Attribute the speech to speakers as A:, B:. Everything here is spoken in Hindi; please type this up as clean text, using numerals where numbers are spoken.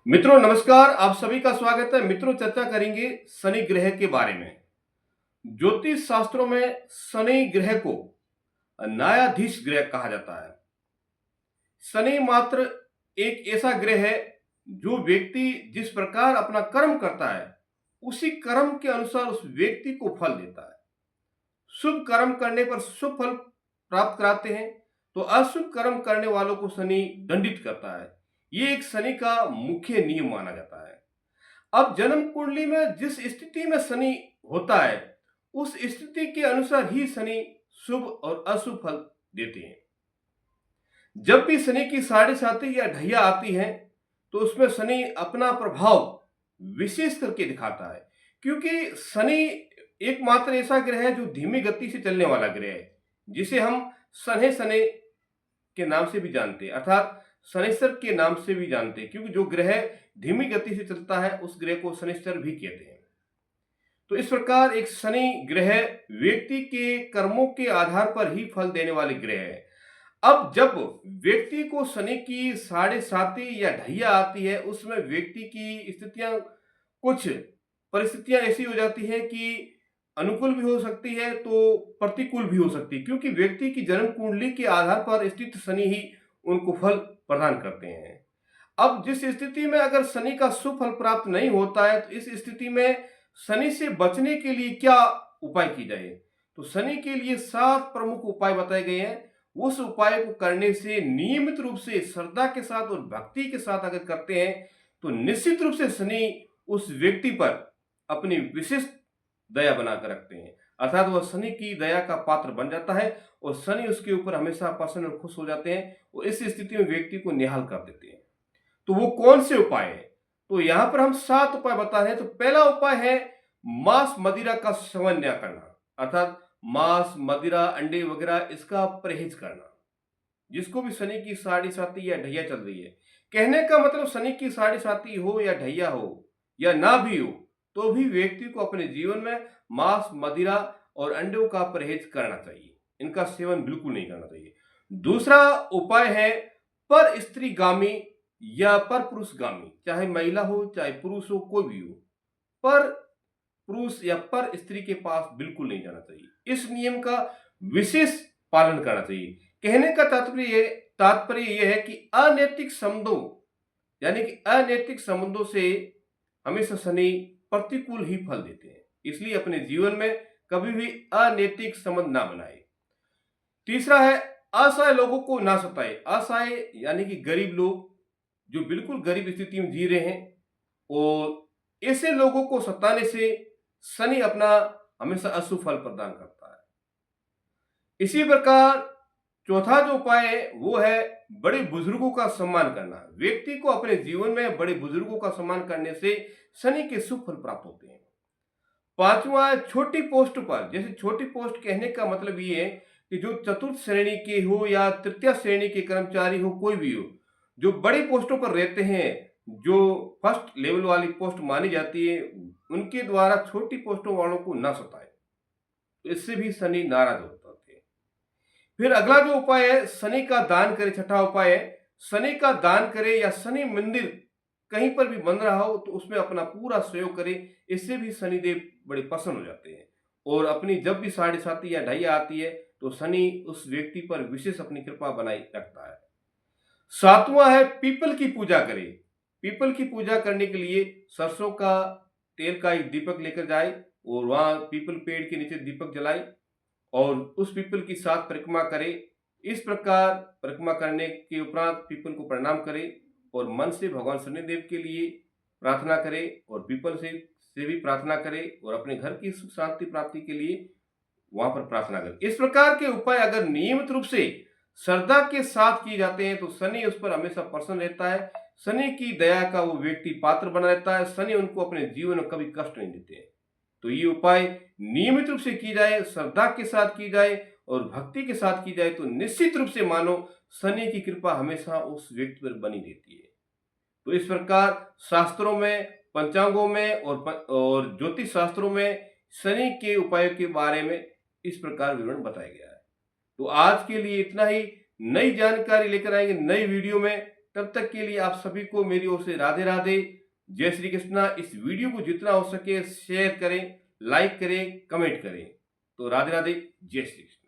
A: मित्रों नमस्कार, आप सभी का स्वागत है। मित्रों चर्चा करेंगे शनि ग्रह के बारे में। ज्योतिष शास्त्रों में शनि ग्रह को न्यायाधीश ग्रह कहा जाता है। शनि मात्र एक ऐसा ग्रह है जो व्यक्ति जिस प्रकार अपना कर्म करता है उसी कर्म के अनुसार उस व्यक्ति को फल देता है। शुभ कर्म करने पर शुभ फल प्राप्त कराते हैं तो अशुभ कर्म करने वालों को शनि दंडित करता है। ये एक शनि का मुख्य नियम माना जाता है। अब जन्म कुंडली में जिस स्थिति में शनि होता है उस स्थिति के अनुसार ही शनि शुभ और अशुभ फल देते हैं। जब भी शनि की साढ़े साती या ढैया आती है तो उसमें शनि अपना प्रभाव विशेष करके दिखाता है, क्योंकि शनि एकमात्र ऐसा ग्रह है जो धीमी गति से चलने वाला ग्रह है, जिसे हम शनै शनै के नाम से भी जानते हैं, अर्थात शनिश्चर के नाम से भी जानते हैं, क्योंकि जो ग्रह धीमी गति से चलता है उस ग्रह को शनिश्चर भी कहते हैं। तो इस प्रकार एक शनि ग्रह व्यक्ति के कर्मों के आधार पर ही फल देने वाले ग्रह है। अब जब व्यक्ति को शनि की साढ़े साती या ढैया आती है उसमें व्यक्ति की स्थितियां, कुछ परिस्थितियां ऐसी हो जाती हैं कि अनुकूल भी हो सकती है तो प्रतिकूल भी हो सकती है, क्योंकि व्यक्ति की जन्म कुंडली के आधार पर स्थित शनि ही उनको फल प्रदान करते हैं। अब जिस स्थिति में अगर शनि का शुभ फल प्राप्त नहीं होता है तो इस स्थिति में शनि से बचने के लिए क्या उपाय की जाए, तो शनि के लिए 7 प्रमुख उपाय बताए गए हैं। उस उपाय को करने से नियमित रूप से श्रद्धा के साथ और भक्ति के साथ अगर करते हैं तो निश्चित रूप से शनि उस व्यक्ति पर अपनी विशेष दया बनाकर रखते हैं, अर्थात वह शनि की दया का पात्र बन जाता है और शनि उसके ऊपर हमेशा प्रसन्न और खुश हो जाते हैं और इस स्थिति में व्यक्ति को निहाल कर देते हैं। तो वो कौन से उपाय हैं, तो यहां पर हम 7 उपाय बता रहे हैं। तो पहला उपाय है मांस मदिरा का सेवन न करना, अर्थात मांस मदिरा अंडे वगैरह इसका परहेज करना। जिसको भी शनि की साढ़े साती या ढैया चल रही है, कहने का मतलब शनि की साढ़े साती हो या ढैया हो या ना भी हो तो भी व्यक्ति को अपने जीवन में मांस मदिरा और अंडों का परहेज करना चाहिए, इनका सेवन बिल्कुल नहीं करना चाहिए। दूसरा उपाय है पर स्त्रीगामी या पर पुरुषगामी, चाहे महिला हो चाहे पुरुष हो कोई भी हो, पर पुरुष या पर स्त्री के पास बिल्कुल नहीं जाना चाहिए। इस नियम का विशेष पालन करना चाहिए। कहने का तात्पर्य यह है कि अनैतिक संबंधों यानी कि अनैतिक संबंधों से हमेशा शनि प्रतिकूल ही फल देते हैं, इसलिए अपने जीवन में कभी भी अनैतिक संबंध ना बनाए। तीसरा है असहाय लोगों को ना सताए। असहाय यानी कि गरीब लोग जो बिल्कुल गरीब स्थिति में जी रहे हैं, और ऐसे लोगों को सताने से शनि अपना हमेशा अशुभ फल प्रदान करता है। इसी प्रकार चौथा जो उपाय है वो है बड़े बुजुर्गों का सम्मान करना। व्यक्ति को अपने जीवन में बड़े बुजुर्गों का सम्मान करने से शनि के शुभ फल प्राप्त होते हैं। पांचवा है छोटी पोस्ट पर, जैसे छोटी पोस्ट कहने का मतलब ये है कि जो चतुर्थ श्रेणी के हो या तृतीय श्रेणी के कर्मचारी हो, कोई भी हो, जो बड़ी पोस्टों पर रहते हैं, जो फर्स्ट लेवल वाली पोस्ट मानी जाती है, उनके द्वारा छोटी पोस्टों वालों को ना सताए, तो इससे भी शनि नाराज होते हैं। फिर अगला जो उपाय है शनि का दान करे। छठा उपाय है शनि का दान करे, या शनि मंदिर कहीं पर भी बन रहा हो तो उसमें अपना पूरा सहयोग करे। इससे भी शनिदेव बड़े प्रसन्न हो जाते हैं और अपनी जब भी साढ़े साती या ढैया आती है तो शनि उस व्यक्ति पर विशेष अपनी कृपा बनाई रखता है। सातवां है पीपल की पूजा करे। पीपल की पूजा करने के लिए सरसों का तेल का एक दीपक लेकर जाए और वहां पीपल पेड़ के नीचे दीपक जलाए और उस पीपल की 7 परिक्रमा करे। इस प्रकार परिक्रमा करने के उपरांत पीपल को प्रणाम करे और मन से भगवान शनिदेव के लिए प्रार्थना करे और पीपल से भी प्रार्थना करे और अपने घर की सुख शांति प्राप्ति के लिए वहां पर प्रार्थना करे। इस प्रकार के उपाय अगर नियमित रूप से श्रद्धा के साथ किए जाते हैं तो शनि उस पर हमेशा प्रसन्न रहता है। शनि की दया का वो व्यक्ति पात्र बना रहता है। शनि उनको अपने जीवन में कभी कष्ट नहीं देते हैं। तो ये उपाय नियमित रूप से की जाए, श्रद्धा के साथ की जाए और भक्ति के साथ की जाए तो निश्चित रूप से मानो शनि की कृपा हमेशा उस व्यक्ति पर बनी रहती है। तो इस प्रकार शास्त्रों में, पंचांगों में और ज्योतिष शास्त्रों में शनि के उपायों के बारे में इस प्रकार विवरण बताया गया है। तो आज के लिए इतना ही। नई जानकारी लेकर आएंगे नई वीडियो में। तब तक के लिए आप सभी को मेरी ओर से राधे राधे, जय श्री कृष्णा। इस वीडियो को जितना हो सके शेयर करें, लाइक करें, कमेंट करें। तो राधे राधे, जय श्री कृष्ण।